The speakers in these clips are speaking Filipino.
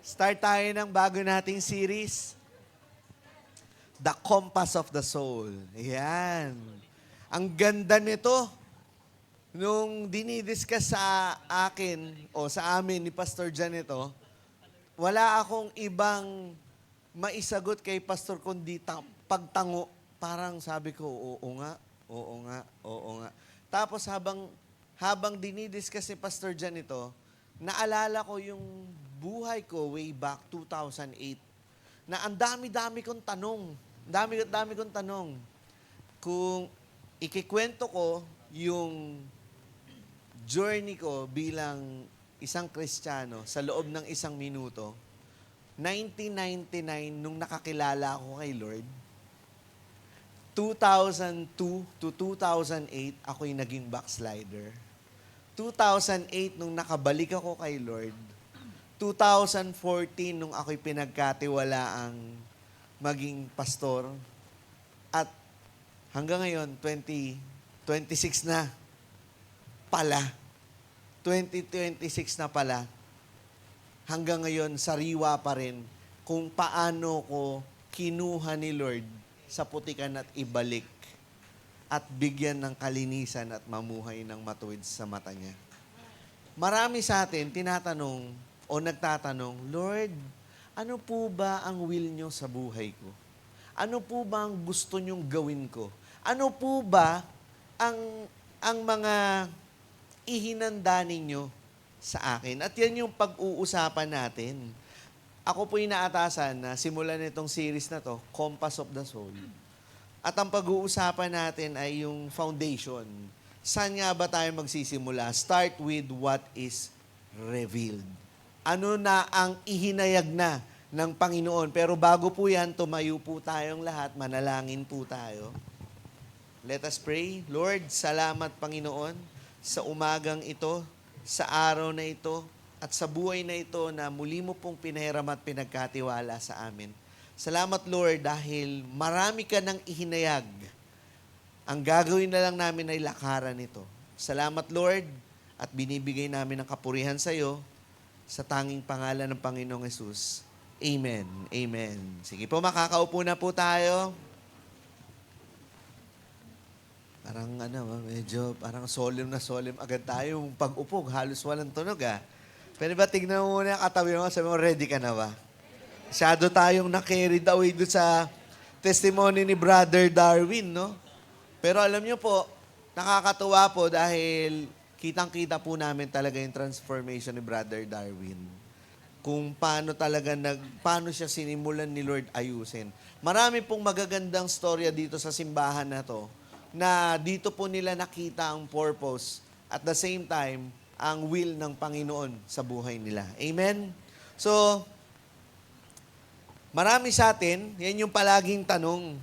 Start tayo ng bago nating series, The Compass of the Soul. Ayan. Ang ganda nito. Nung dinidiscuss sa akin o sa amin ni Pastor Jan ito, wala akong ibang maisagot kay Pastor kundi pagtango. Parang sabi ko, oo nga, oo nga, oo nga. Tapos habang dinidiscuss si Pastor Jan ito, naalala ko yung buhay ko way back 2008 na ang dami-dami kong tanong. Dami kong tanong. Kung ikikwento ko yung journey ko bilang isang Kristiyano sa loob ng isang minuto, 1999 nung nakakilala ako kay Lord, 2002 to 2008 ako'y naging backslider. 2008 nung nakabalik ako kay Lord, 2014 nung ako'y pinagkatiwalaang maging pastor, at hanggang ngayon, 2026 na pala. 2026 na pala. Hanggang ngayon, sariwa pa rin kung paano ko kinuha ni Lord sa putikan at ibalik at bigyan ng kalinisan at mamuhay ng matuwid sa mata niya. Marami sa atin tinatanong o nagtatanong, Lord, ano po ba ang will niyo sa buhay ko? Ano po ba ang gusto niyong gawin ko? Ano po ba ang mga ihinanda ninyo sa akin? At yan yung pag-uusapan natin. Ako po inaatasan na simulan nitong series na to, Compass of the Soul. At ang pag-uusapan natin ay yung foundation. Saan nga ba tayo magsisimula? Start with what is revealed. Ano na ang ihinayag na ng Panginoon. Pero bago po yan, tumayo po tayong lahat, manalangin po tayo. Let us pray. Lord, salamat Panginoon sa umagang ito, sa araw na ito, at sa buhay na ito na muli mo pong pinahiram at pinagkatiwala sa amin. Salamat Lord dahil marami ka nang ihinayag. Ang gagawin na lang namin ay lakaran ito. Salamat Lord at binibigay namin ang kapurihan sa iyo sa tanging pangalan ng Panginoong Hesus. Amen. Amen. Sige po, makakaupo na po tayo. Parang medyo parang solemn na solemn agad tayo. Yung pag-upog, halos walang tunog Pwede ba tignan mo muna yung katabi mo, sabi mo, ready ka na ba? Masyado tayong na-carried away doon sa testimony ni Brother Darwin, no? Pero alam niyo po, nakakatuwa po dahil kitang-kita po namin talaga yung transformation ni Brother Darwin. Kung paano siya sinimulan ni Lord ayusin. Marami pong magagandang storya dito sa simbahan na to, na dito po nila nakita ang purpose at the same time, ang will ng Panginoon sa buhay nila. Amen? So, marami sa atin, yan yung palaging tanong,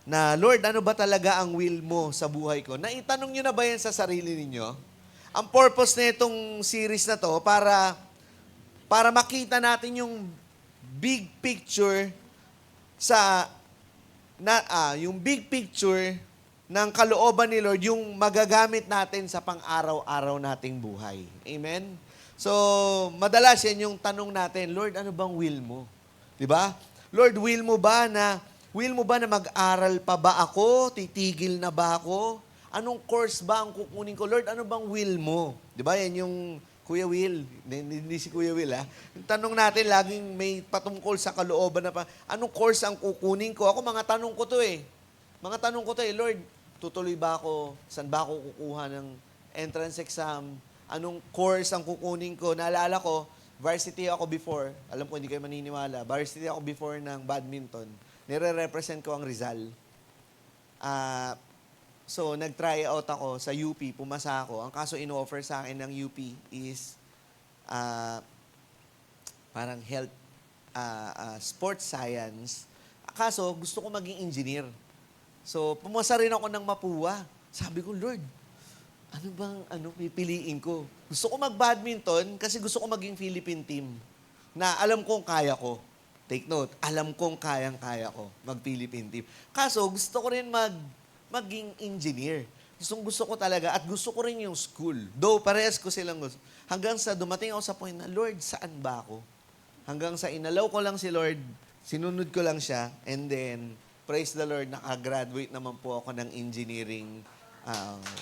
na, Lord, ano ba talaga ang will mo sa buhay ko? Naitanong nyo na ba yan sa sarili ninyo? Ang purpose na itong series na to, para makita natin yung big picture yung big picture ng kalooban ni Lord, yung magagamit natin sa pang-araw-araw nating buhay. Amen? So, madalas yan yung tanong natin, Lord, ano bang will mo? 'Di ba? Lord, will mo ba na mag-aral pa ba ako? Titigil na ba ako? Anong course ba ang kukunin ko? Lord, ano bang will mo? 'Di ba? Yan yung Kuya Will, hindi si Kuya Will Yung tanong natin, laging may patungkol sa kalooban na anong course ang kukunin ko? Ako, mga tanong ko to Lord, tutuloy ba ako? Saan ba ako kukuha ng entrance exam? Anong course ang kukunin ko? Naalala ko, varsity ako before. Alam ko, hindi kayo maniniwala. Varsity ako before ng badminton. Nire-represent ko ang Rizal. So, nag-try out ako sa UP, pumasa ako. Ang kaso in-offer sa akin ng UP is parang health, sports science. Kaso, gusto ko maging engineer. So, pumasa rin ako ng Mapua. Sabi ko, Lord, pipiliin ko? Gusto ko mag-badminton kasi gusto ko maging Philippine team na alam kong kaya ko. Take note, alam kong kayang-kaya ko mag-Philippine team. Kaso, gusto ko rin maging engineer. Gusto ko talaga at gusto ko rin yung school. Though, parehas ko silang gusto. Hanggang sa dumating ako sa point na, Lord, saan ba ako? Hanggang sa inalaw ko lang si Lord, sinunod ko lang siya, and then, praise the Lord, nakagraduate naman po ako ng engineering,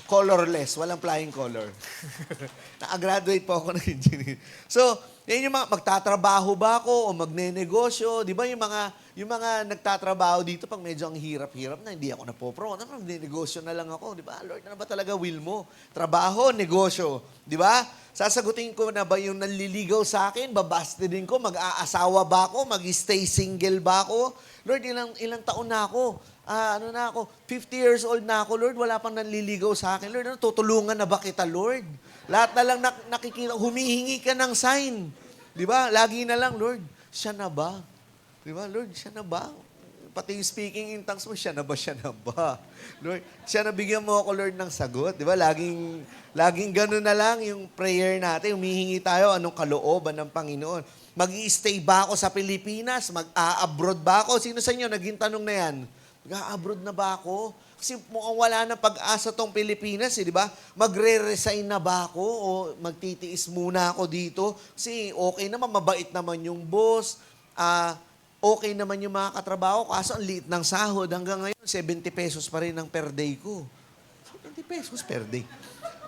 colorless, walang flying color. Nakagraduate po ako ng engineering. So, yan yung mga, magtatrabaho ba ako o magnenegosyo? Di ba yung mga nagtatrabaho dito, pag medyo ang hirap-hirap na, hindi ako napopromo, magnenegosyo na lang ako. Di ba? Lord, ano ba talaga will mo? Trabaho, negosyo. Di ba? Sasagutin ko na ba yung nanliligaw sa akin? Babastidin ko? Mag-aasawa ba ako? Mag-stay single ba ako? Lord, ilang taon na ako? 50 years old na ako, Lord, wala pang nanliligaw sa akin. Lord, tutulungan na ba kita, Lord? Lahat na lang nakikita, humihingi ka ng sign. Di ba? Lagi na lang, Lord, siya na ba? Di ba, Lord, siya na ba? Pati yung speaking in tongues mo, siya na ba? Lord, siya na bigyan mo ako, Lord, ng sagot. Di ba? Laging gano'n na lang yung prayer natin. Humihingi tayo, anong kalooban ng Panginoon. Mag-i-stay ba ako sa Pilipinas? Mag-a-abroad ba ako? Sino sa inyo naging tanong na yan? Mag-a-abroad na ba ako? Kasi mukhang wala na pag-asa tong Pilipinas, di ba? Magre-resign na ba ako? O magtitiis muna ako dito? Kasi okay naman, mabait naman yung boss. Okay naman yung mga katrabaho. Kaso ang liit ng sahod. Hanggang ngayon, 70 pesos pa rin ang per day ko. 70 pesos per day.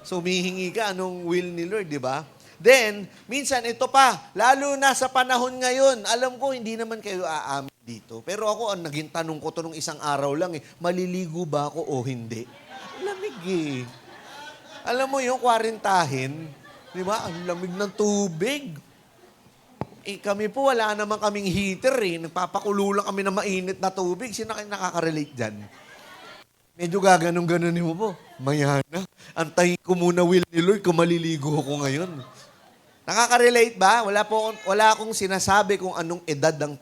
So, humihingi ka, anong will ni Lord, di ba? Then, minsan, ito pa, lalo na sa panahon ngayon, alam ko, hindi naman kayo aamin dito. Pero ako, ang naging tanong ko to nung isang araw lang, maliligo ba ako o hindi? Lamig eh. Alam mo yung kwarintahin, di ba? Ang lamig ng tubig. Kami po, wala naman kaming heater eh. Nagpapakulo lang kami ng mainit na tubig. Sino kayo nakaka-relate dyan? Medyo gaganong-ganon mo po. Mayana. Antayin ko muna will ni Lord kung maliligo ako ngayon. Nakaka-relate ba? Wala akong sinasabi kung anong edad ang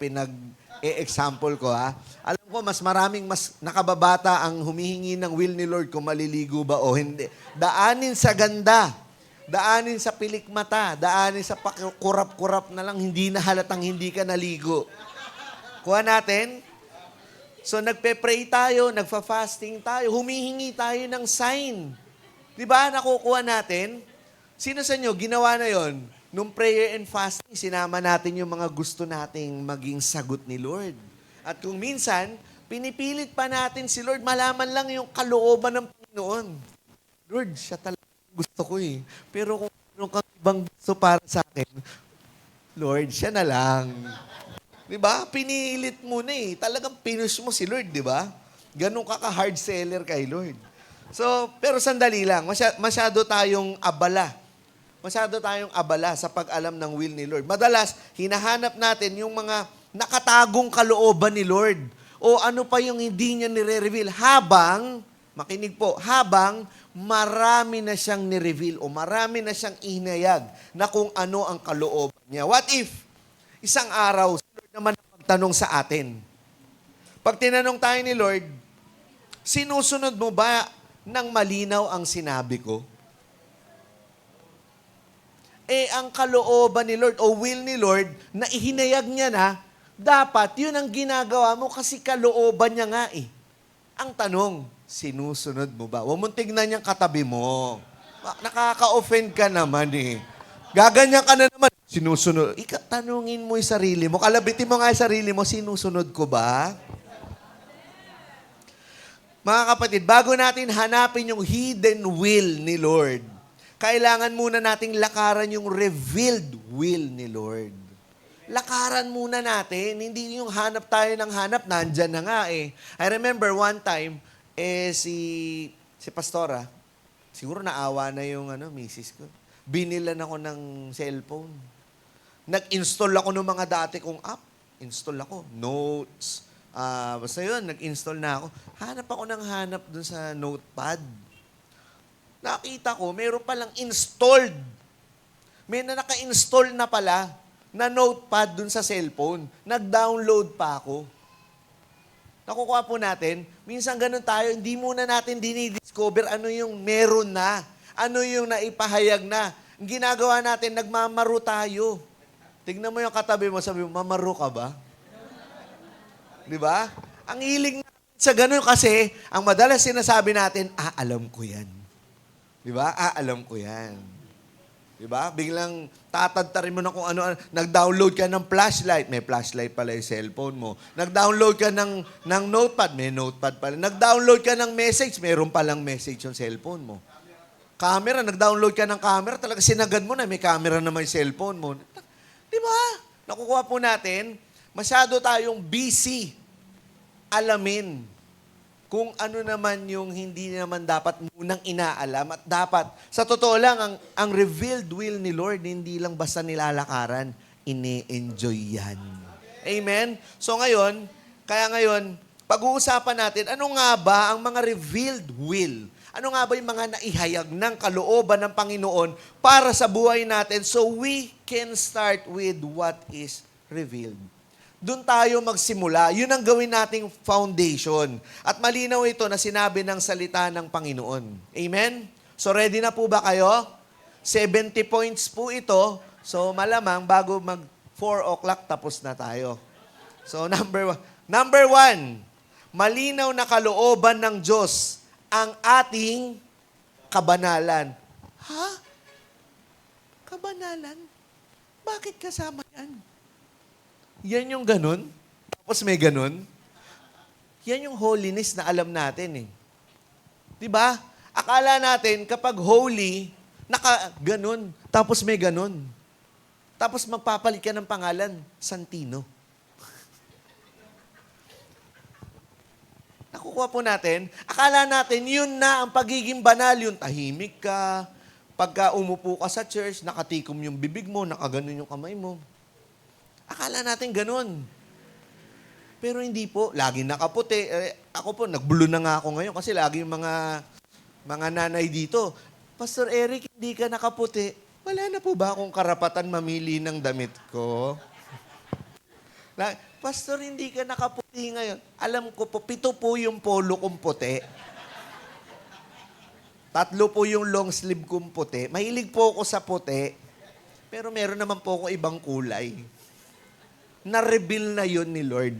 example ko, ha? Alam ko, mas nakababata ang humihingi ng will ni Lord kung maliligo ba o hindi. Daanin sa ganda. Daanin sa pilikmata. Daanin sa kurap-kurap na lang, hindi na halatang hindi ka naligo. Kuha natin. So, nagpe-pray tayo, nagfa-fasting tayo, humihingi tayo ng sign. Di ba? Nakukuha natin. Sino sa inyo, ginawa na yon? Nung prayer and fasting, sinama natin yung mga gusto nating maging sagot ni Lord. At kung minsan, pinipilit pa natin si Lord, malaman lang yung kalooban ng Panginoon. Lord, siya talaga gusto ko eh. Pero kung ano kang ibang gusto para sa akin, Lord, siya na lang. Di ba? Pinilit mo na eh. Talagang pinush mo si Lord, di ba? Ganun ka-hard seller kay Lord. So, pero sandali lang. Masyado tayong abala. Masyado tayong abala sa pag-alam ng will ni Lord. Madalas, hinahanap natin yung mga nakatagong kalooban ni Lord. O ano pa yung hindi niya nire-reveal. Makinig po, habang marami na siyang nire-reveal o marami na siyang inayag na kung ano ang kalooban niya. What if, isang araw, si Lord naman ang magtanong sa atin. Pag tinanong tayo ni Lord, sinusunod mo ba ng malinaw ang sinabi ko? Ang kalooban ni Lord o will ni Lord na ihinayag niya na, dapat yun ang ginagawa mo kasi kalooban niya nga eh. Ang tanong, sinusunod mo ba? Huwag mong tignan yung katabi mo. Nakaka-offend ka naman eh. Gaganyan ka na naman. Sinusunod. Tanungin mo yung sarili mo. Kalabitin mo nga yung sarili mo, sinusunod ko ba? Mga kapatid, bago natin hanapin yung hidden will ni Lord, kailangan muna nating lakaran yung revealed will ni Lord. Lakaran muna natin. Hindi yung hanap tayo ng hanap, nandyan na nga eh. I remember one time, si Pastora, siguro naawa na yung misis ko. Binilan ako ng cellphone. Nag-install ako ng mga dati kong app. Install ako. Notes. Basta yun, nag-install na ako. Hanap ako ng hanap dun sa notepad. Nakita ko, meron palang installed. May naka-install na pala na notepad dun sa cellphone. Nag-download pa ako. Nakukuha po natin, minsan ganun tayo, hindi muna natin dinidiscover ano yung meron na. Ano yung naipahayag na. Ang ginagawa natin, nagmamaro tayo. Tignan mo yung katabi mo, sabi mo, mamaro ka ba? Di ba? Ang hiling natin sa ganun kasi, ang madalas sinasabi natin, alam ko yan. Di ba? Alam ko yan. Diba? Biglang tatadtarin mo na kung ano. Nag-download ka ng flashlight, may flashlight pala yung cellphone mo. Nag-download ka ng notepad, may notepad pala. Nag-download ka ng message, mayroon palang message yung cellphone mo. Camera, nag-download ka ng camera, talaga sinagad mo na, may camera na may cellphone mo. Di ba? Nakukuha po natin, masyado tayong busy alamin kung ano naman yung hindi naman dapat munang inaalam. At dapat, sa totoo lang, ang revealed will ni Lord, hindi lang basta nilalakaran, ini-enjoy yan. Amen? So ngayon, pag-uusapan natin, ano nga ba ang mga revealed will? Ano nga ba yung mga naihayag ng kalooban ng Panginoon para sa buhay natin so we can start with what is revealed? Doon tayo magsimula. Yun ang gawin nating foundation. At malinaw ito na sinabi ng salita ng Panginoon. Amen? So ready na po ba kayo? 70 points po ito. So malamang bago mag 4 o'clock tapos na tayo. So number one, malinaw na kalooban ng Diyos ang ating kabanalan. Ha? Kabanalan? Bakit kasama yan? Yan yung ganun? Tapos may ganun? Yan yung holiness na alam natin eh. Diba? Akala natin kapag holy, ganun. Tapos may ganun. Tapos magpapalit ka ng pangalan, Santino. Nakukuha po natin, akala natin yun na ang pagiging banal, yung tahimik ka, pagka umupo ka sa church, nakatikom yung bibig mo, nakaganon yung kamay mo. Akala natin ganun. Pero hindi po, lagi nakaputi. Ako po, nag-blue na nga ako ngayon kasi lagi yung mga nanay dito, Pastor Eric, hindi ka nakaputi. Wala na po ba akong karapatan mamili ng damit ko? Pastor, hindi ka nakaputi ngayon. Alam ko po, 7 po yung polo kong puti. 3 po yung long sleeve kong puti. Mahilig po ako sa puti. Pero meron naman po ako ibang kulay. Na-reveal na yun ni Lord.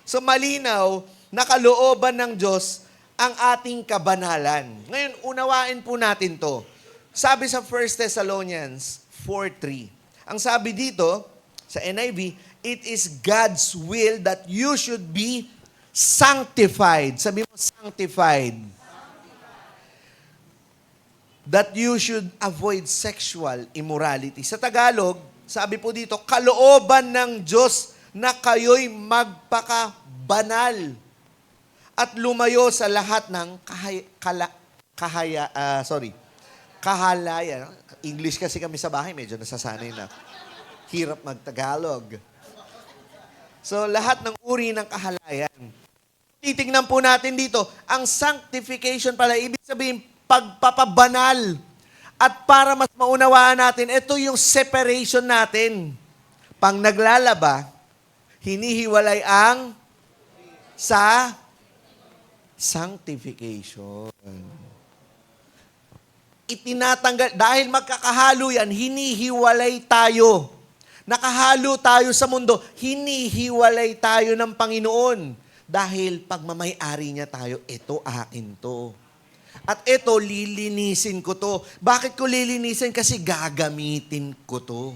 So malinaw, nakalooban ng Diyos ang ating kabanalan. Ngayon, unawain po natin to. Sabi sa 1 Thessalonians 4:3. Ang sabi dito, sa NIV, it is God's will that you should be sanctified. Sabi mo, sanctified. That you should avoid sexual immorality. Sa Tagalog, sabi po dito, kalooban ng Diyos na kayo'y magpakabanal at lumayo sa lahat ng kahalayan. English kasi kami sa bahay, medyo nasasanay na. Hirap mag-Tagalog. So, lahat ng uri ng kahalayan. Titignan po natin dito, ang sanctification pala, ibig sabihin, pagpapabanal. At para mas maunawaan natin, ito yung separation natin. Pang naglalaba, hinihiwalay ang sa sanctification. Itinatanggal, dahil magkakahalo yan, hinihiwalay tayo. Nakahalo tayo sa mundo, hinihiwalay tayo ng Panginoon. Dahil pagmamay-ari niya tayo, ito akin to. At ito, lilinisin ko to. Bakit ko lilinisin? Kasi gagamitin ko to.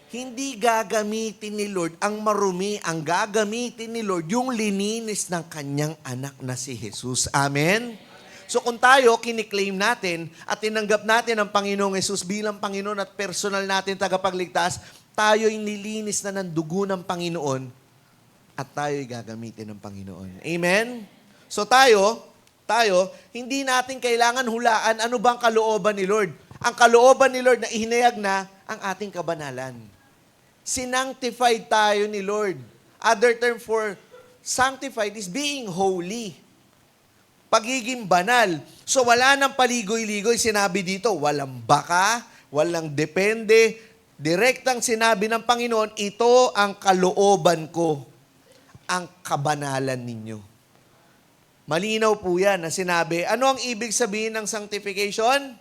Hindi gagamitin ni Lord ang marumi. Ang gagamitin ni Lord yung lininis ng kanyang anak na si Jesus. Amen? So kung tayo, kiniklaim natin at tinanggap natin ang Panginoong Jesus bilang Panginoon at personal natin tagapagligtas, tayo'y nilinis na ng dugo ng Panginoon at tayo'y gagamitin ng Panginoon. Amen? So tayo, hindi natin kailangan hulaan ano bang kalooban ni Lord. Ang kalooban ni Lord na ihinayag na ang ating kabanalan. Sinsanctified tayo ni Lord. Other term for sanctified is being holy. Pagiging banal. So wala nang paligoy-ligoy. Sinabi dito, walang baka, walang depende. Direktang sinabi ng Panginoon, ito ang kalooban ko, ang kabanalan ninyo. Malinaw po yan na sinabi. Ano ang ibig sabihin ng sanctification?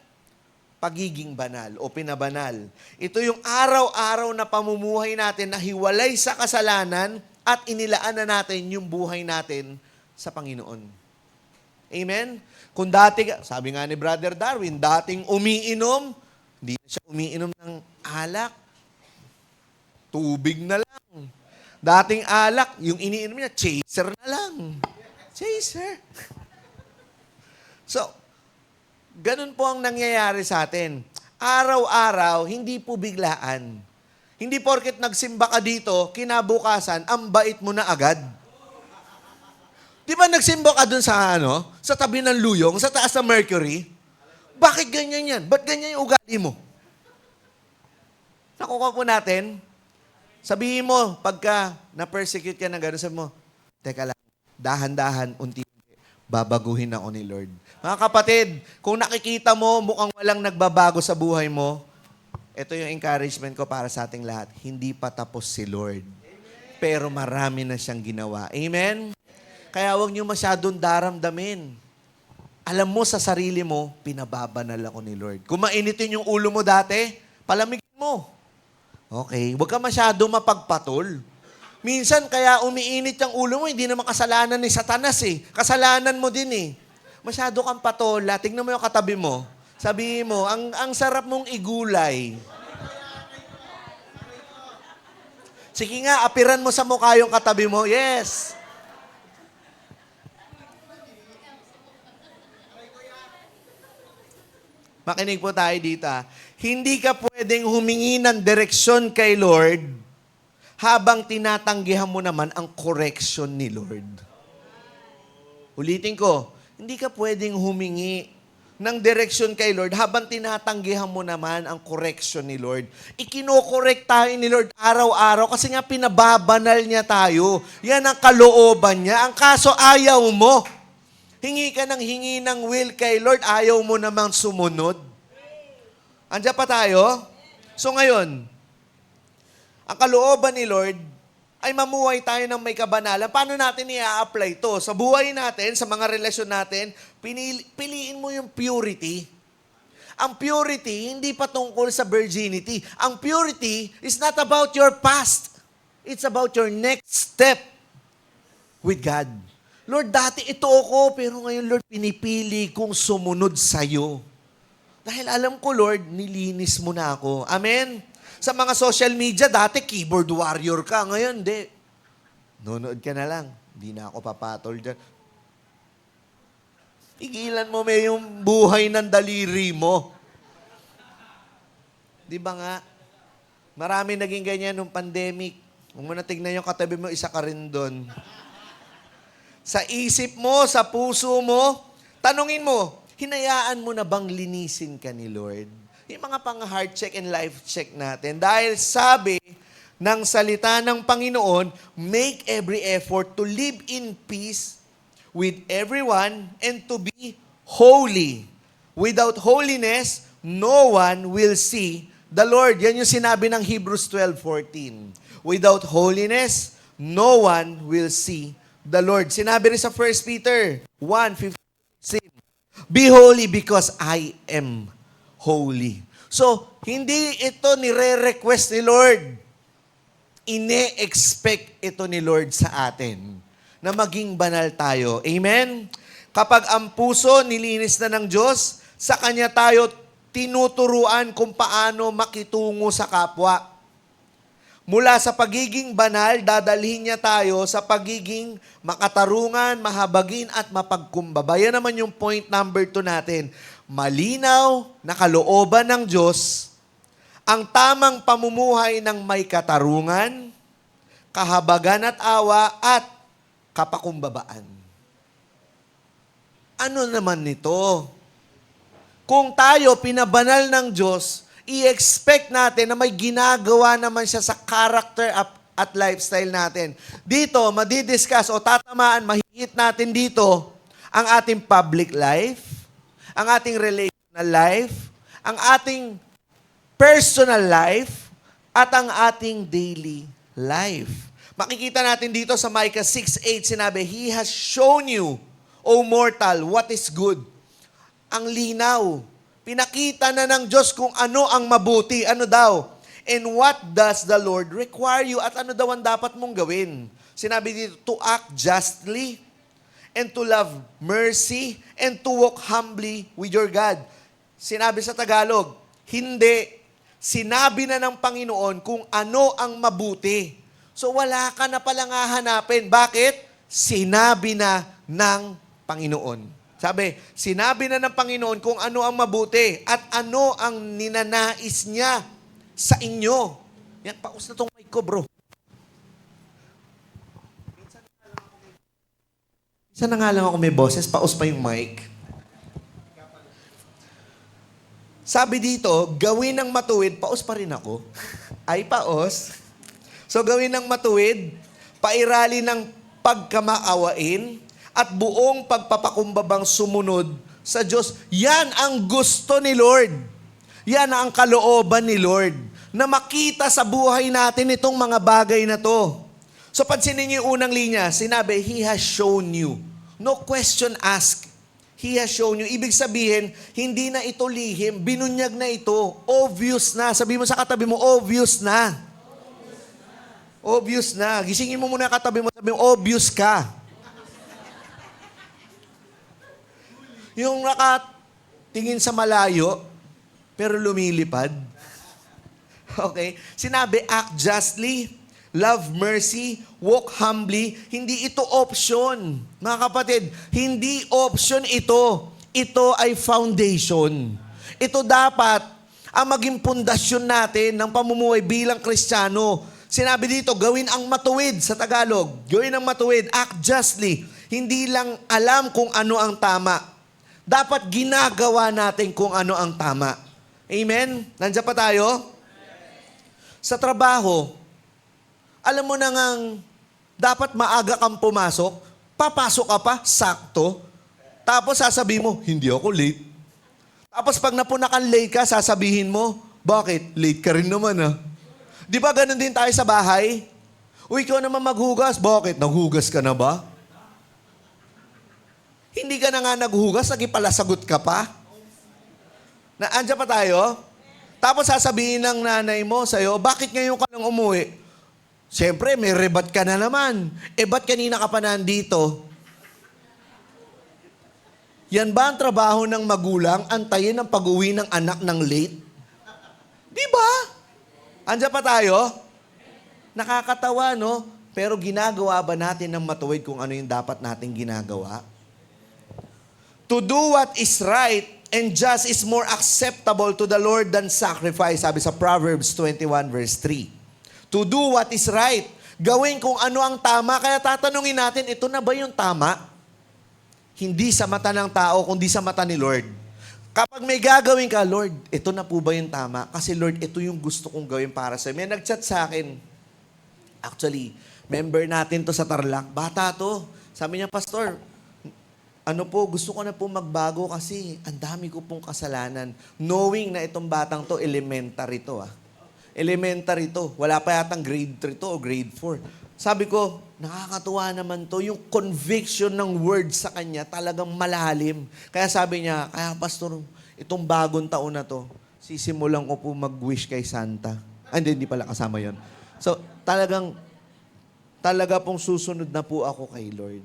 Pagiging banal o pinabanal. Ito yung araw-araw na pamumuhay natin na hiwalay sa kasalanan at inilaan na natin yung buhay natin sa Panginoon. Amen? Kung dati, sabi nga ni Brother Darwin, dating umiinom, Hindi na siya umiinom ng alak. Tubig na lang. Dating alak, yung iniinom niya, chaser na lang. Chaser. So, ganun po ang nangyayari sa atin. Araw-araw, hindi po biglaan. Hindi porket nagsimba ka dito, kinabukasan, ang bait mo na agad. Di ba nagsimba ka dun sa sa tabi ng luyong, sa taas ng Mercury? Bakit ganyan yan? Ba't ganyan yung ugali mo? Nakuha po natin, sabihin mo, pagka na-persecute ka ng gano'n, sabi mo, teka lang, dahan-dahan, unti-unti, babaguhin ako ni Lord. Mga kapatid, kung nakikita mo, mukhang walang nagbabago sa buhay mo, ito yung encouragement ko para sa ating lahat. Hindi pa tapos si Lord. Pero marami na siyang ginawa. Amen? Kaya huwag niyo masyadong daramdamin. Alam mo sa sarili mo, pinababanal ako ni Lord. Kung mainitin yung ulo mo dati, palamigin mo. Okay? Huwag ka masyadong mapagpatol. Minsan, kaya umiinit yung ulo mo, hindi naman kasalanan ni Satanas eh. Kasalanan mo din eh. Masyado kang patola. Tingnan mo yung katabi mo. Sabihin mo, ang sarap mong igulay. Sige nga, apiran mo sa mukha yung katabi mo. Yes. Makinig po tayo dito. Hindi ka pwedeng humingi ng direksyon kay Lord habang tinatanggihan mo naman ang correction ni Lord. Ulitin ko, hindi ka pwedeng humingi ng direksyon kay Lord habang tinatanggihan mo naman ang correction ni Lord. Ikino-correct tayo ni Lord araw-araw kasi nga pinababanal niya tayo. Yan ang kalooban niya. Ang kaso ayaw mo. Hingi ka ng hingi ng will kay Lord, ayaw mo namang sumunod. Andiyan pa tayo? So ngayon, ang kalooban ni Lord ay mamuhay tayo ng may kabanalan. Paano natin i-apply ito? Sa buhay natin, sa mga relasyon natin, piliin mo yung purity. Ang purity, hindi pa tungkol sa virginity. Ang purity is not about your past. It's about your next step with God. Lord, dati ito ako, pero ngayon, Lord, pinipili kong sumunod sa'yo. Dahil alam ko, Lord, nilinis mo na ako. Amen? Sa mga social media, dati keyboard warrior ka. Ngayon, hindi. Nonood ka na lang. Hindi na ako papatol dyan. Igilan mo may yung buhay ng daliri mo. Di ba nga? Marami naging ganyan nung pandemic. Kung mo na tignan yung katabi mo, isa ka rin doon. Sa isip mo, sa puso mo, tanungin mo, hinayaan mo na bang linisin ka ni Lord? Yung mga pang-heart check and life check natin. Dahil sabi ng salita ng Panginoon, make every effort to live in peace with everyone and to be holy. Without holiness, no one will see the Lord. Yan yung sinabi ng Hebrews 12:14. Without holiness, no one will see the Lord. Sinabi rin sa 1 Peter 1:15, be holy because I am holy. So, hindi ito nire-request ni Lord. Ine-expect ito ni Lord sa atin na maging banal tayo. Amen? Kapag ang puso nilinis na ng Diyos, sa Kanya tayo tinuturuan kung paano makitungo sa kapwa. Mula sa pagiging banal, dadalhin niya tayo sa pagiging makatarungan, mahabagin at mapagkumbaba. Yan naman yung point number 2 natin. Malinaw na kalooban ng Diyos, ang tamang pamumuhay ng may katarungan, kahabagan at awa, at kapakumbabaan. Ano naman nito? Kung tayo pinabanal ng Diyos, i-expect natin na may ginagawa naman siya sa character at lifestyle natin. Dito, madidiscuss o tatamaan, mahihit natin dito ang ating public life, ang ating relational life, ang ating personal life, at ang ating daily life. Makikita natin dito sa Micah 6:8, sinabi, He has shown you, O mortal, what is good. Ang linaw. Pinakita na ng Diyos kung ano ang mabuti. Ano daw? And what does the Lord require you? At ano daw ang dapat mong gawin? Sinabi dito, to act justly, and to love mercy, and to walk humbly with your God. Sinabi sa Tagalog, Hindi. Sinabi na ng Panginoon kung ano ang mabuti. So wala ka na palang hahanapin. Bakit? Sinabi na ng Panginoon. Sabi, sinabi na ng Panginoon kung ano ang mabuti at ano ang ninanais niya sa inyo. Yan, paus na tong mic ko, bro. Minsan na nga lang ako may boses, paus pa yung mic. Sabi dito, gawin ng matuwid, paus pa rin ako. Ay, paus. So, gawin ng matuwid, pairali ng pagkamaawain, at buong pagpapakumbabang sumunod sa Diyos. Yan ang gusto ni Lord. Yan ang kalooban ni Lord. Na makita sa buhay natin itong mga bagay na to. So, pansinin niyo yung unang linya. Sinabi, He has shown you. No question asked. He has shown you. Ibig sabihin, hindi na ito lihim. Binunyag na ito. Obvious na. Sabi mo sa katabi mo, obvious na. Obvious na. Gisingin mo muna katabi mo, sabi mo, obvious ka. Yung nakatingin sa malayo, pero lumilipad. Okay? Sinabi, act justly, love mercy, walk humbly. Hindi ito option. Mga kapatid, hindi option ito. Ito ay foundation. Ito dapat ang maging pundasyon natin ng pamumuhay bilang Kristiyano. Sinabi dito, gawin ang matuwid sa Tagalog. Gawin ang matuwid, act justly. Hindi lang alam kung ano ang tama. Dapat ginagawa natin kung ano ang tama. Amen? Nandiyan pa tayo? Sa trabaho, alam mo na ngang dapat maaga kang pumasok, papasok ka pa, sakto. Tapos sasabihin mo, hindi ako late. Tapos pag napunakan late ka, sasabihin mo, bakit? Late ka rin naman ah. Di ba ganun din tayo sa bahay? Uy, ikaw naman maghugas. Bakit? Naghugas ka na ba? Hindi ka na nga naghugas, nagipalasagot ka pa. Andyan pa tayo? Tapos sasabihin ng nanay mo sa'yo, bakit ngayon ka lang umuwi? Siyempre, may rebat ka na naman. Ba't kanina ka pa nandito? Yan ba ang trabaho ng magulang? Antayin ang pag-uwi ng anak ng late? Di ba? Andiyan pa tayo? Nakakatawa, no? Pero ginagawa ba natin ng matuwid kung ano yung dapat nating ginagawa? To do what is right and just is more acceptable to the Lord than sacrifice, sabi sa Proverbs 21 verse 3. To do what is right. Gawin kung ano ang tama. Kaya tatanungin natin, ito na ba yung tama? Hindi sa mata ng tao, kundi sa mata ni Lord. Kapag may gagawin ka, Lord, ito na po ba yung tama? Kasi Lord, ito yung gusto kong gawin para sa'yo. May nag-chat sa akin. Actually, member natin to sa Tarlac. Bata to. Sabi niya, Pastor, gusto ko na po magbago kasi ang dami ko pong kasalanan. Knowing na itong batang to, elementary to Elementary to. Wala pa yatang grade 3 to o grade 4. Sabi ko, nakakatuwa naman to. Yung conviction ng word sa kanya talagang malalim. Kaya sabi niya, Pastor, itong bagong taon na to, sisimulan ko po mag-wish kay Santa. Hindi pala kasama yon. So, talaga pong susunod na po ako kay Lord.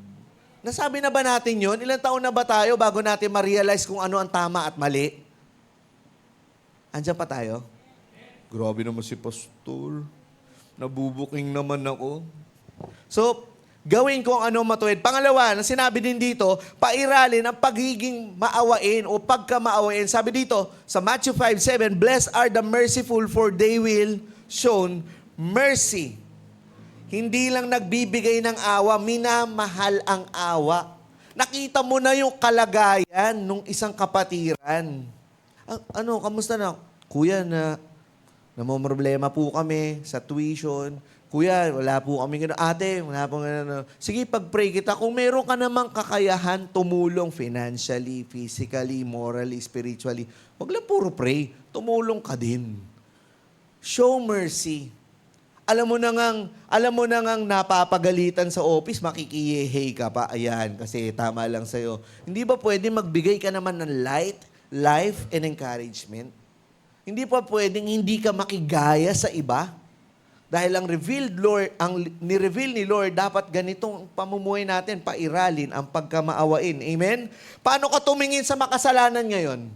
Nasabi na ba natin yon? Ilang taon na ba tayo bago natin ma-realize kung ano ang tama at mali? Andiyan pa tayo? Grabe naman si Pastor. Nabubuking naman ako. So, gawin kung ano matuwid. Pangalawa, na sinabi din dito, pairalin ang pagiging maawain o pagkamaawain. Sabi dito, sa Matthew 5:7, Blessed are the merciful, for they will shown mercy. Hindi lang nagbibigay ng awa, minamahal ang awa. Nakita mo na yung kalagayan ng isang kapatiran. Kamusta na? Kuya, namomroblema po kami sa tuition. Kuya, wala po kami gano'n. Ate, wala po gano'n. Sige, pag-pray kita. Kung meron ka namang kakayahan, tumulong financially, physically, morally, spiritually. Huwag lang puro pray. Tumulong ka din. Show mercy. Alam mo na ngang napapagalitan sa office, makikiyehey ka pa. Ayan, kasi tama lang sa'yo. Hindi ba pwede magbigay ka naman ng light, life, and encouragement? Hindi pa pwedeng hindi ka makigaya sa iba? Dahil ang ni-reveal ni Lord, dapat ganitong pamumuhay natin, pairalin ang pagkamaawain. Amen? Paano ka tumingin sa makasalanan ngayon?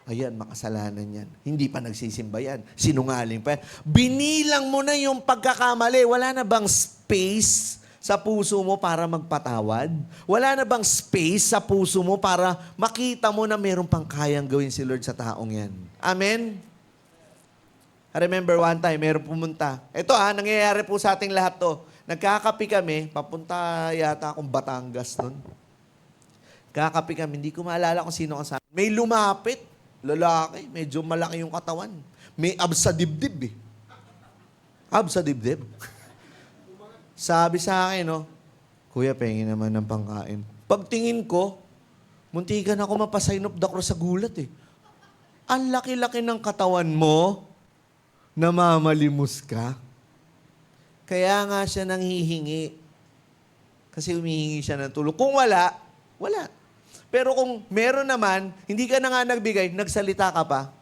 Ayan, makasalanan yan. Hindi pa nagsisimba yan. Sinungaling pa yan. Binilang mo na yung pagkakamali. Wala na bang space sa puso mo para magpatawad? Wala na bang space sa puso mo para makita mo na meron pang kayang gawin si Lord sa taong yan? Amen? I remember one time, meron pumunta. Ito nangyayari po sa ating lahat to. Nagkakapi kami, papunta yata akong Batangas nun. Kakapi kami, hindi ko maalala kung sino kasama. May lumapit. Lalaki, medyo malaki yung katawan. May abs sa dibdib eh. Abs sa dibdib. Sabi sa akin, Kuya, pengin naman ng pangkain. Pagtingin ko, muntikan ako mapasign of the cross sa gulat eh. Ang laki-laki ng katawan mo, namamalimos ka. Kaya nga siya nanghihingi. Kasi humihingi siya ng tulong. Kung wala, wala. Pero kung meron naman, hindi ka na nga nagbigay, nagsalita ka pa,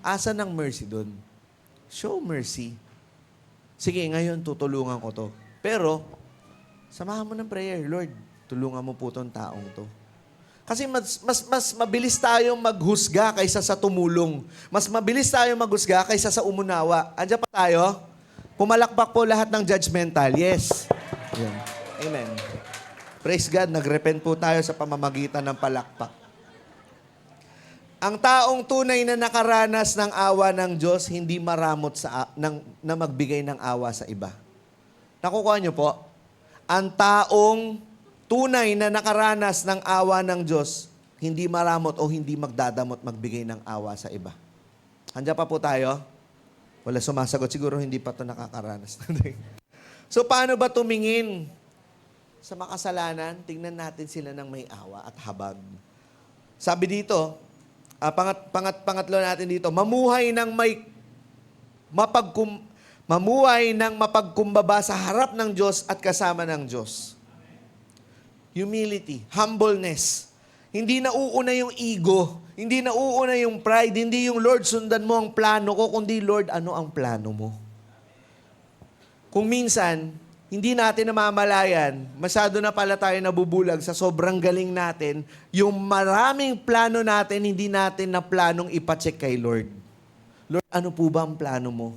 asa ng mercy doon? Show mercy. Sige, ngayon tutulungan ko to. Pero, samahan mo ng prayer, Lord, tulungan mo po tong taong to. Kasi mas mabilis tayong maghusga kaysa sa tumulong. Mas mabilis tayong maghusga kaysa sa umunawa. Andiyan pa tayo? Pumalakpak po lahat ng judgmental. Yes. Yan. Amen. Praise God, nagrepent po tayo sa pamamagitan ng palakpak. Ang taong tunay na nakaranas ng awa ng Diyos, hindi maramot na magbigay ng awa sa iba. Nakukuha niyo po? Ang taong tunay na nakaranas ng awa ng Diyos, hindi maramot o hindi magdadamot magbigay ng awa sa iba. Andiyan pa po tayo? Wala sumasagot. Siguro hindi pa ito nakakaranas. So, paano ba tumingin sa makasalanan? Tingnan natin sila ng may awa at habag. Sabi dito, pangatlo natin dito, mamuhay ng mapagkumbaba sa harap ng Diyos at kasama ng Diyos. Humility, humbleness. Hindi nauuna yung ego, hindi nauuna yung pride, hindi yung Lord, sundan mo ang plano ko, kundi Lord, ano ang plano mo? Kung minsan, hindi natin namamalayan, masyado na pala tayo nabubulag sa sobrang galing natin, yung maraming plano natin, hindi natin na planong ipacheck kay Lord. Lord, ano po ba ang plano mo?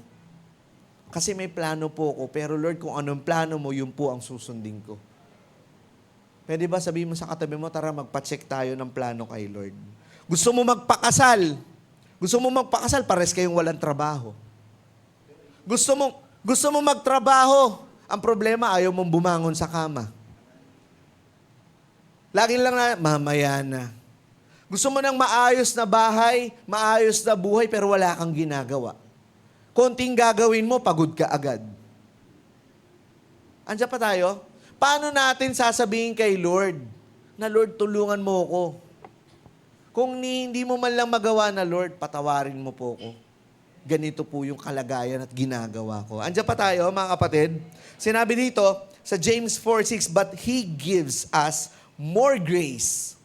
Kasi may plano po ko, pero Lord, kung anong plano mo, yun po ang susundin ko. Pwede ba sabihin mo sa katabi mo, tara magpacheck tayo ng plano kay Lord. Gusto mo magpakasal? Gusto mo magpakasal, pares kayong walang trabaho. Gusto mo magtrabaho? Ang problema, ayaw mong bumangon sa kama. Lagi lang na, mamaya na. Gusto mo ng maayos na bahay, maayos na buhay, pero wala kang ginagawa. Konting gagawin mo, pagod ka agad. Andiyan pa tayo? Paano natin sasabihin kay Lord, na Lord, tulungan mo ko? Kung hindi mo man lang magawa na, Lord, patawarin mo po ko. Ganito po yung kalagayan at ginagawa ko. Andiyan pa tayo, mga kapatid. Sinabi dito, sa James 4:6, but He gives us more grace.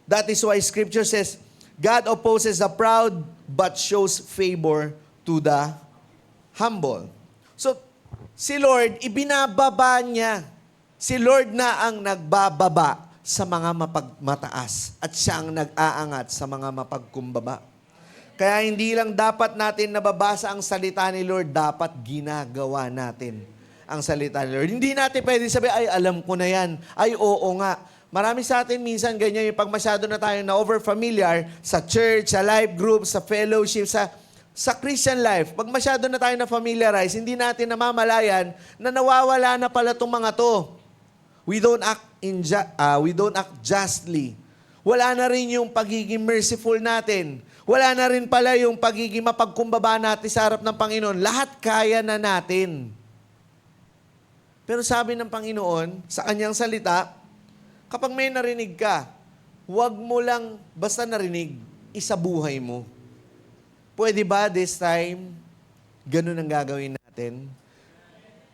That is why Scripture says, God opposes the proud, but shows favor to the humble. So, si Lord, ibinababa niya. Si Lord na ang nagbababa sa mga mapagmataas at siya ang nag-aangat sa mga mapagkumbaba. Kaya hindi lang dapat natin nababasa ang salita ni Lord, dapat ginagawa natin ang salita ni Lord. Hindi natin pwede sabi, ay alam ko na yan. Ay oo nga. Marami sa atin minsan ganyan yung pag masyado na tayo na over-familiar sa church, sa life group, sa fellowship, sa Christian life. Pag masyado na tayo na familiarize, hindi natin namamalayan na nawawala na pala itong mga to. We don't act justly. Wala na rin yung pagiging merciful natin. Wala na rin pala yung pagiging mapagkumbaba natin sa harap ng Panginoon. Lahat kaya na natin. Pero sabi ng Panginoon, sa kanyang salita, kapag may narinig ka, huwag mo lang basta narinig, isabuhay mo. Pwede ba this time, ganun ang gagawin natin?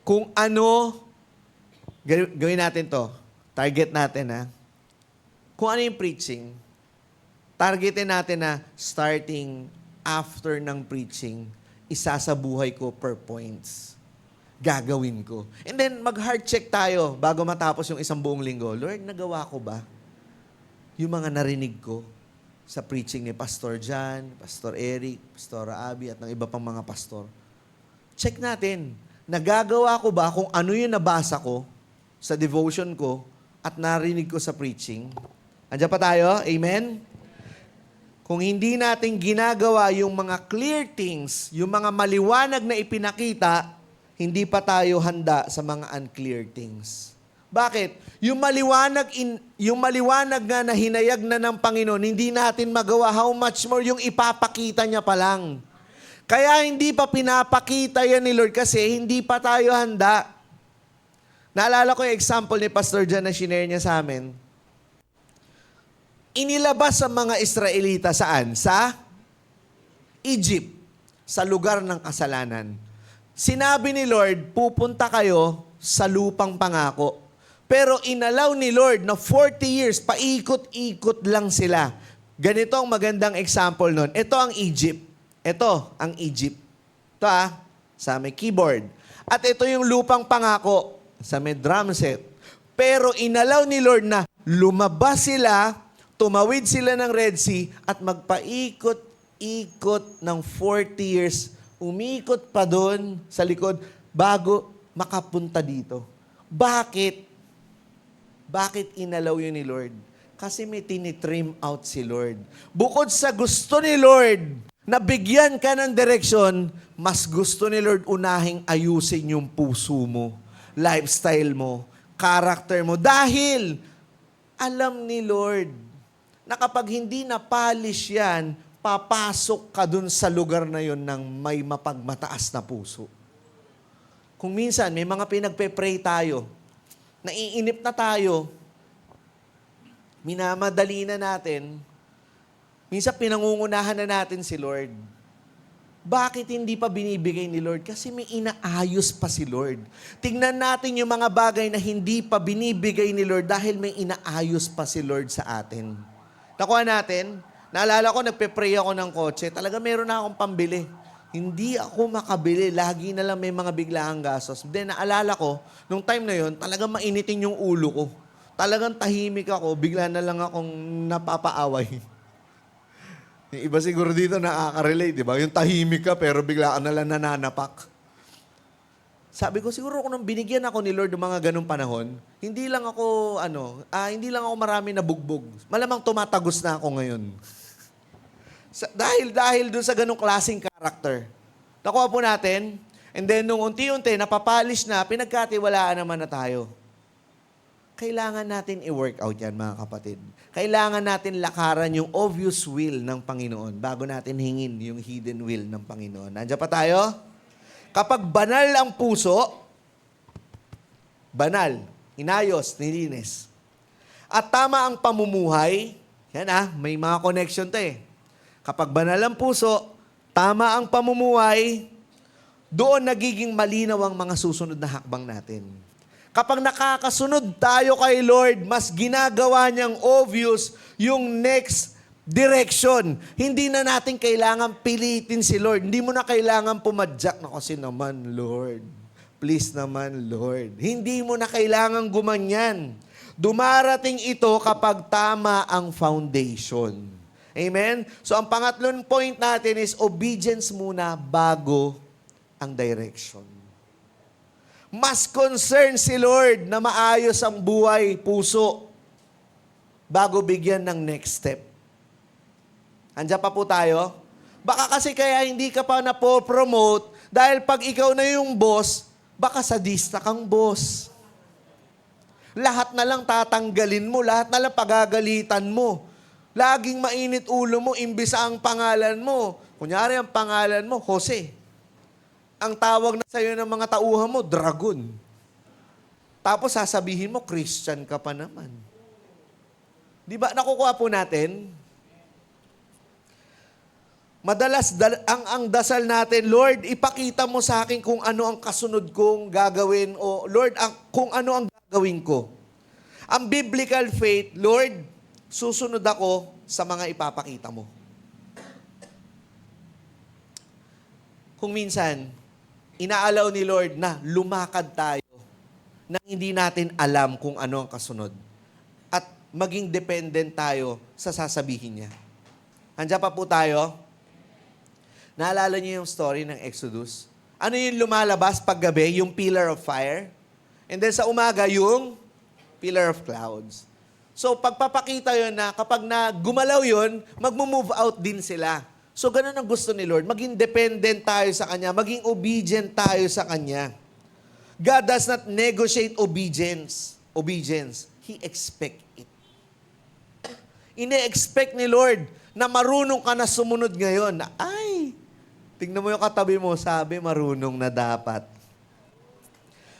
Kung ano, gawin natin to. Target natin, ha? Kung ano yung preaching, targetin natin na starting after ng preaching, isasabuhay ko per points. Gagawin ko. And then, mag-heart check tayo bago matapos yung isang buong linggo. Lord, nagawa ko ba? yung mga narinig ko sa preaching ni Pastor Jan, Pastor Eric, Pastor Abby, at ng iba pang mga pastor. Check natin, nagagawa ko ba kung ano yung nabasa ko sa devotion ko at narinig ko sa preaching? Andiyan pa tayo? Amen? Kung hindi natin ginagawa yung mga clear things, yung mga maliwanag na ipinakita, hindi pa tayo handa sa mga unclear things. Bakit? Yung maliwanag nga na hinayag na ng Panginoon, hindi natin magawa. How much more yung ipapakita niya pa lang. Kaya hindi pa pinapakita yan ni Lord kasi hindi pa tayo handa. Naalala ko yung example ni Pastor Jan na shinare niya sa amin. Inilabas sa mga Israelita saan? Sa Egypt, sa lugar ng kasalanan. Sinabi ni Lord, pupunta kayo sa lupang pangako. Pero inalaw ni Lord na 40 years, paikot-ikot lang sila. Ganito ang magandang example nun. Ito ang Egypt. Ito ang Egypt. Ito sa may keyboard. At ito yung lupang pangako sa may drum set. Pero inalaw ni Lord na lumabas sila, tumawid sila ng Red Sea at magpaikot-ikot ng 40 years. Umikot pa doon sa likod bago makapunta dito. Bakit? Bakit inalaw yun ni Lord? Kasi may tinitrim out si Lord. Bukod sa gusto ni Lord na bigyan ka ng direksyon, mas gusto ni Lord unahing ayusin yung puso mo, lifestyle mo, character mo. Dahil alam ni Lord na kapag hindi na-polish yan, papasok ka dun sa lugar na yun ng may mapagmataas na puso. Kung minsan, may mga pinagpe-pray tayo, naiinip na tayo, minamadali na natin, minsan pinangungunahan na natin si Lord. Bakit hindi pa binibigay ni Lord? Kasi may inaayos pa si Lord. Tingnan natin yung mga bagay na hindi pa binibigay ni Lord dahil may inaayos pa si Lord sa atin. Nakuha natin, naalala ko, nagpe-pray ako ng kotse, talaga meron na akong pambili. Hindi ako makabili. Lagi na lang may mga biglaang gastos. Then, naalala ko, nung time na yon, talagang mainitin yung ulo ko. Talagang tahimik ako, bigla na lang akong napapaaway. Yung iba siguro dito nakaka-relate, di ba? Yung tahimik ka, pero bigla ka na lang nananapak. Sabi ko, siguro kung nung binigyan ako ni Lord ng mga ganung panahon, hindi lang ako marami nabugbog. Malamang tumatagos na ako ngayon. Dahil doon sa ganung klaseng character. Nakuha po natin, and then nung unti-unti, napapalis na, pinagkatiwalaan naman na tayo. Kailangan natin i-work out yan, mga kapatid. Kailangan natin lakaran yung obvious will ng Panginoon bago natin hingin yung hidden will ng Panginoon. Nandiyan pa tayo? Kapag banal ang puso, banal, inayos, nilinis. At tama ang pamumuhay, yan may mga connection to eh. Kapag banal ang puso, tama ang pamumuhay, doon nagiging malinaw ang mga susunod na hakbang natin. Kapag nakakasunod tayo kay Lord, mas ginagawa niyang obvious yung next direction. Hindi na natin kailangan pilitin si Lord. Hindi mo na kailangan pumadyak na kasi naman, Lord. Please naman, Lord. Hindi mo na kailangan gumanyan. Dumarating ito kapag tama ang foundation. Amen? So, ang pangatlong point natin is obedience muna bago ang direction. Mas concern si Lord na maayos ang buhay, puso, bago bigyan ng next step. Andiyan pa po tayo? Baka kasi kaya hindi ka pa napopromote dahil pag ikaw na yung boss, baka sadista kang boss. Lahat na lang tatanggalin mo, lahat na lang pagagalitan mo. Laging mainit ulo mo, imbis ang pangalan mo. Kunyari ang pangalan mo, Jose. Ang tawag na sa'yo ng mga tauhan mo, Dragon. Tapos sasabihin mo, Christian ka pa naman. Di ba, nakukuha po natin? Madalas, ang dasal natin, Lord, ipakita mo sa akin kung ano ang kasunod kong gagawin o Lord, kung ano ang gagawin ko. Ang biblical faith, Lord, susunod ako sa mga ipapakita mo. Kung minsan, inaalaw ni Lord na lumakad tayo nang hindi natin alam kung ano ang kasunod. At maging dependent tayo sa sasabihin niya. Andiyan pa po tayo? Naalala niyo yung story ng Exodus? Ano yung lumalabas paggabi? Yung pillar of fire. And then sa umaga, yung pillar of clouds. So pagpapakita yun na kapag gumalaw yun, mag-move out din sila. So ganun ang gusto ni Lord. Maging dependent tayo sa Kanya. Maging obedient tayo sa Kanya. God does not negotiate obedience. He expect it. Ine-expect ni Lord na marunong ka na sumunod ngayon. Na, tingnan mo yung katabi mo, sabi marunong na dapat.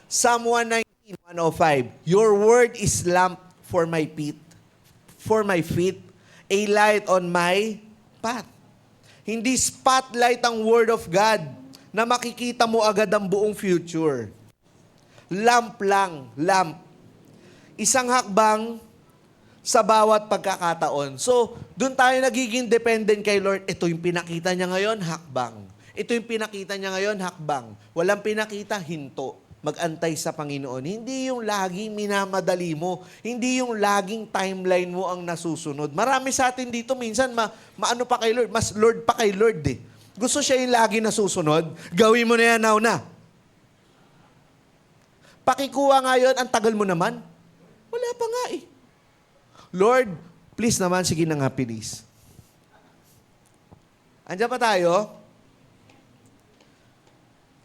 Psalm 119:105, Your word is lamp for my feet, a light on my path. Hindi spotlight ang word of God na makikita mo agad ang buong future. Lamp lang, lamp. Isang hakbang sa bawat pagkakataon. So, doon tayo nagiging dependent kay Lord. Ito yung pinakita niya ngayon, hakbang. Ito yung pinakita niya ngayon, hakbang. Walang pinakita, hinto. Mag-antay sa Panginoon. Hindi yung laging minamadali mo. Hindi yung laging timeline mo ang nasusunod. Marami sa atin dito, minsan, maano pa kay Lord. Mas Lord pa kay Lord eh. Gusto siya yung lagi nasusunod. Gawin mo na yan now na. Pakikuha nga yun, ang tagal mo naman. Wala pa nga eh. Lord, please naman, sige na nga, please. Andiyan pa tayo?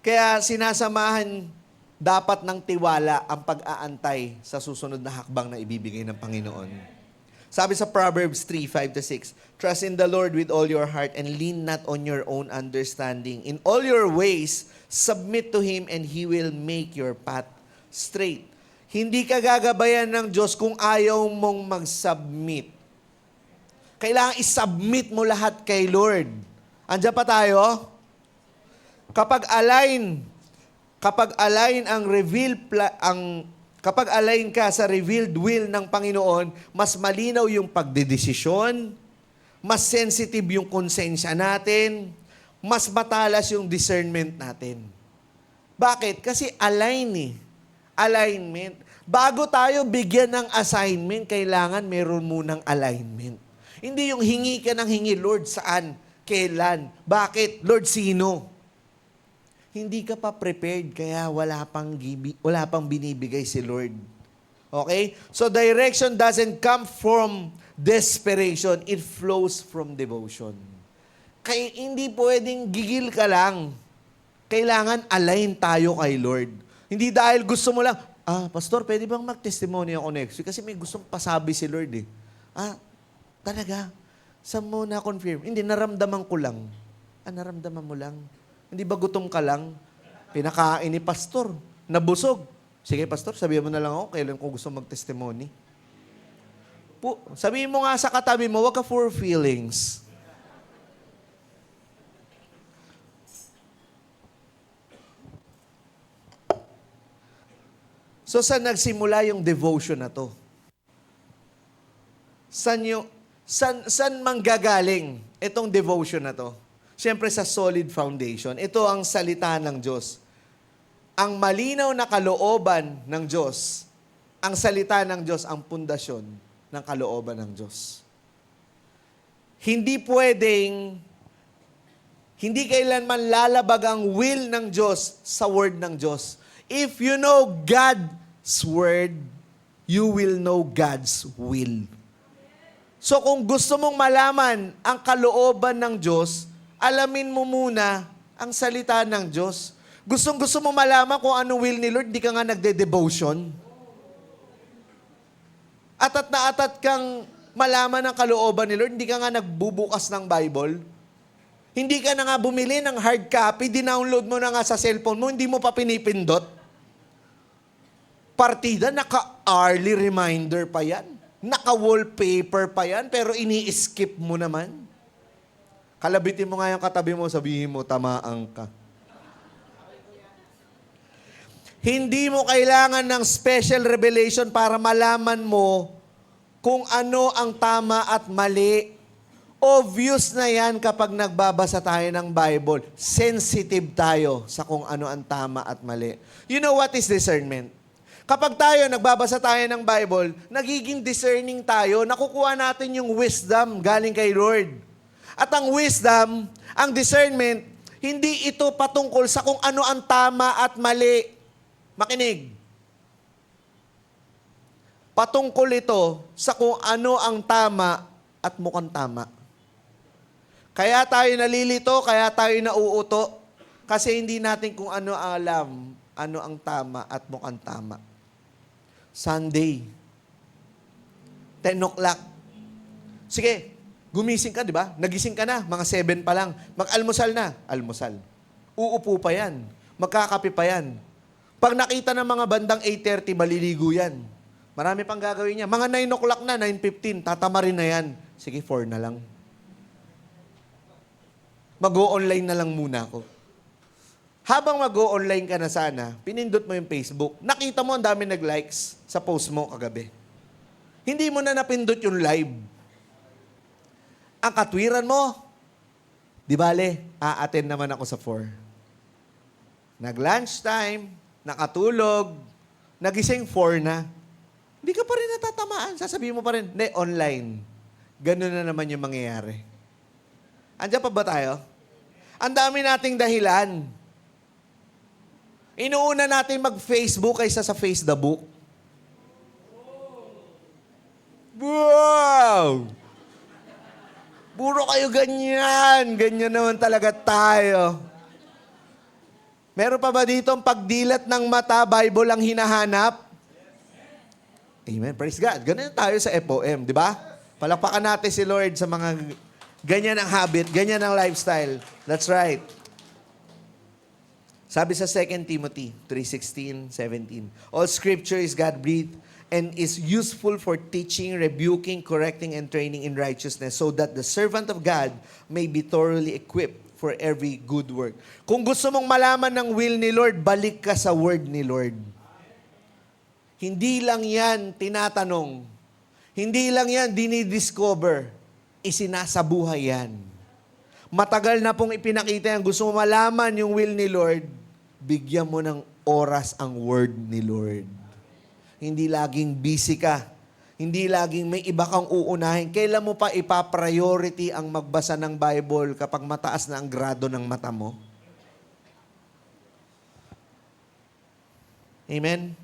Kaya sinasamahan dapat ng tiwala ang pag-aantay sa susunod na hakbang na ibibigay ng Panginoon. Sabi sa Proverbs 3:5-6, Trust in the Lord with all your heart and lean not on your own understanding. In all your ways, submit to Him and He will make your path straight. Hindi ka gagabayan ng Diyos kung ayaw mong mag-submit. Kailangan i-submit mo lahat kay Lord. Andiyan pa tayo? Kapag align ka sa revealed will ng Panginoon, mas malinaw yung pagdedesisyon, mas sensitive yung konsensya natin, mas matalas yung discernment natin. Bakit? Kasi alignment. Bago tayo bigyan ng assignment, kailangan meron munang alignment. Hindi yung hingi ka ng hingi, Lord, saan? Kailan? Bakit? Lord, sino? Hindi ka pa prepared, kaya wala pang binibigay si Lord. Okay? So direction doesn't come from desperation. It flows from devotion. Kaya hindi pwedeng gigil ka lang. Kailangan align tayo kay Lord. Hindi dahil gusto mo lang, Pastor, pwede bang mag-testimony ako next week? Kasi may gustong pasabi si Lord eh. Talaga? Saan mo na-confirm? Hindi, naramdaman ko lang. Naramdaman mo lang? Hindi ba gutom ka lang? Pinakain ni Pastor. Nabusog. Sige, Pastor, sabihin mo na lang ako kailan ko gusto mag-testimony. Sabihin mo nga sa katabi mo, wag ka for feelings. So, saan nagsimula yung devotion na to? Saan manggagaling itong devotion na to? Siyempre sa solid foundation. Ito ang salita ng Diyos. Ang malinaw na kalooban ng Diyos, ang salita ng Diyos, ang pundasyon ng kalooban ng Diyos. Hindi kailanman lalabag ang will ng Diyos sa word ng Diyos. If you know God's word, you will know God's will. So kung gusto mong malaman ang kalooban ng Diyos, alamin mo muna ang salita ng Diyos. Gusto mo malaman kung ano will ni Lord, di ka nga nagde-devotion. Atat na atat kang malaman ang kalooban ni Lord, hindi ka nga nagbubukas ng Bible. Hindi ka na nga bumili ng hard copy, dinownload mo na nga sa cellphone mo, hindi mo pa pinipindot. Partida, naka-hourly reminder pa yan. Naka-wallpaper pa yan, pero ini-skip mo naman. Kalabitin mo nga yung katabi mo, sabihin mo, tamaan ka. Hindi mo kailangan ng special revelation para malaman mo kung ano ang tama at mali. Obvious na yan kapag nagbabasa tayo ng Bible. Sensitive tayo sa kung ano ang tama at mali. You know what is discernment? Kapag tayo, nagbabasa tayo ng Bible, nagiging discerning tayo, nakukuha natin yung wisdom galing kay Lord. At ang wisdom, ang discernment, hindi ito patungkol sa kung ano ang tama at mali. Makinig. Patungkol ito sa kung ano ang tama at mukhang tama. Kaya tayo nalilito, kaya tayo nauuto, kasi hindi natin kung ano alam, ano ang tama at mukhang tama. Sunday, 10 o'clock. Sige, gumising ka, di ba? Nagising ka na, mga 7 pa lang. Mag-almusal na, almusal. Uupo pa yan. Magkakape pa yan. Pag nakita ng mga bandang 8:30, maliligo yan. Marami pang gagawin niya. Mga 9 o'clock na, 9:15, tatama rin na yan. Sige, 4 na lang. Mag-o-online na lang muna ako. Habang mag-o-online ka na sana, pinindot mo yung Facebook, nakita mo ang dami nag-likes sa post mo kagabi. Hindi mo na napindot yung live. Ang katwiran mo, di bale, a-attend naman ako sa 4. Nag-lunchtime, nakatulog, nagising 4 na. Hindi ka pa rin natatamaan. Sasabihin mo pa rin, hindi, online. Ganun na naman yung mangyayari. Andiyan pa ba tayo? Ang dami nating dahilan. Inuuna natin mag-Facebook kaysa sa Face the Book. Wow! Puro kayo ganyan. Ganyan naman talaga tayo. Meron pa ba dito ang pagdilat ng mata, Bible ang hinahanap? Amen. Praise God. Ganyan tayo sa FOM, di ba? Palakpakan natin si Lord sa mga ganyan ang habit, ganyan ang lifestyle. That's right. Sabi sa 2 Timothy 3:16, 17, all scripture is God-breathed and is useful for teaching, rebuking, correcting, and training in righteousness so that the servant of God may be thoroughly equipped for every good work. Kung gusto mong malaman ng will ni Lord, balik ka sa word ni Lord. Hindi lang yan tinatanong. Hindi lang yan dinidiscover. Isinasabuhay yan. Matagal na pong ipinakita yan. Gusto mo malaman yung will ni Lord, bigyan mo ng oras ang word ni Lord. Hindi laging busy ka. Hindi laging may iba kang uunahin. Kailan mo pa ipa-priority ang magbasa ng Bible kapag mataas na ang grado ng mata mo? Amen?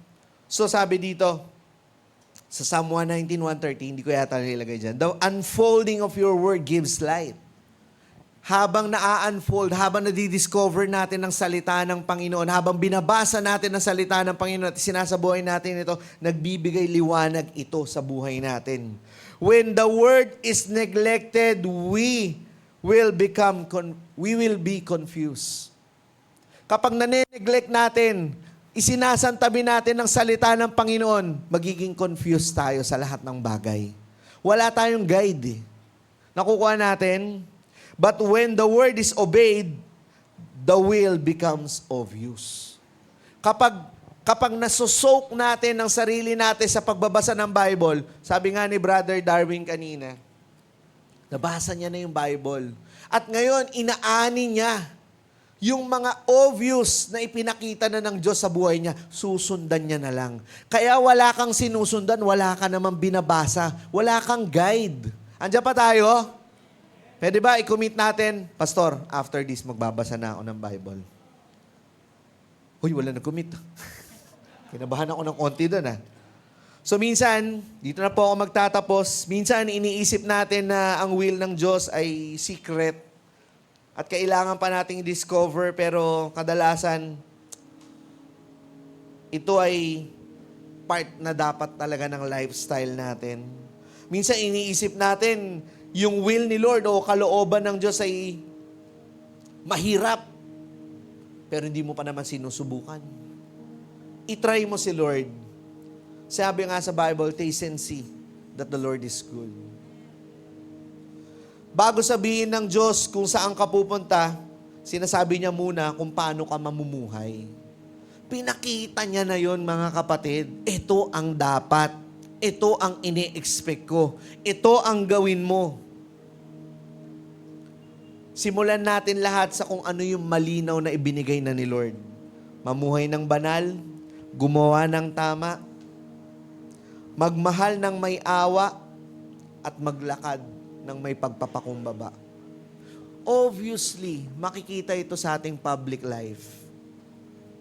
So sabi dito, sa Psalm 119, 130, hindi ko yata nilagay dyan, the unfolding of your word gives light. Habang naa-unfold, habang nadidiscover natin ang salita ng Panginoon, habang binabasa natin ang salita ng Panginoon at sinasabuhay natin ito, nagbibigay liwanag ito sa buhay natin. When the word is neglected, we will be confused. Kapag nane-neglect natin, isinasantabi natin ang salita ng Panginoon, magiging confused tayo sa lahat ng bagay. Wala tayong guide. Nakukuha natin. But when the word is obeyed, the will becomes obvious. Kapag nasosoak natin ang sarili natin sa pagbabasa ng Bible, sabi nga ni Brother Darwin kanina, nabasa niya na yung Bible. At ngayon, inaani niya yung mga obvious na ipinakita na ng Diyos sa buhay niya, susundan niya na lang. Kaya wala kang sinusundan, wala ka namang binabasa, wala kang guide. Andiyan pa tayo? Pwede ba i-commit natin, Pastor, after this, magbabasa na ako ng Bible. Uy, wala nag-commit. Kinabahan ako ng konti doon, So minsan, dito na po ako magtatapos, minsan iniisip natin na ang will ng Diyos ay secret at kailangan pa nating discover, pero kadalasan, ito ay part na dapat talaga ng lifestyle natin. Minsan iniisip natin, yung will ni Lord o kalooban ng Diyos ay mahirap, pero hindi mo pa naman sinusubukan. I-try mo si Lord. Sabi nga sa Bible, taste and see that the Lord is good. Bago sabihin ng Diyos kung saan ka pupunta, sinasabi niya muna kung paano ka mamumuhay. Pinakita niya na yon, mga kapatid. Ito ang dapat. Ito ang ini-expect ko. Ito ang gawin mo. Simulan natin lahat sa kung ano yung malinaw na ibinigay na ni Lord. Mamuhay ng banal, gumawa ng tama, magmahal ng may awa, at maglakad ng may pagpapakumbaba. Obviously, makikita ito sa ating public life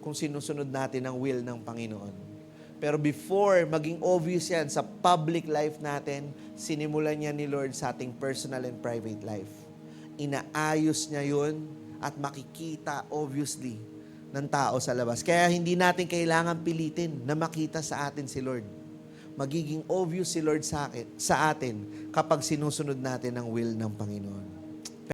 kung sinusunod natin ang will ng Panginoon. Pero before maging obvious yan sa public life natin, sinimulan niya ni Lord sa ating personal and private life. Inaayos niya yun at makikita obviously ng tao sa labas. Kaya hindi natin kailangan pilitin na makita sa atin si Lord. Magiging obvious si Lord sa atin kapag sinusunod natin ang will ng Panginoon.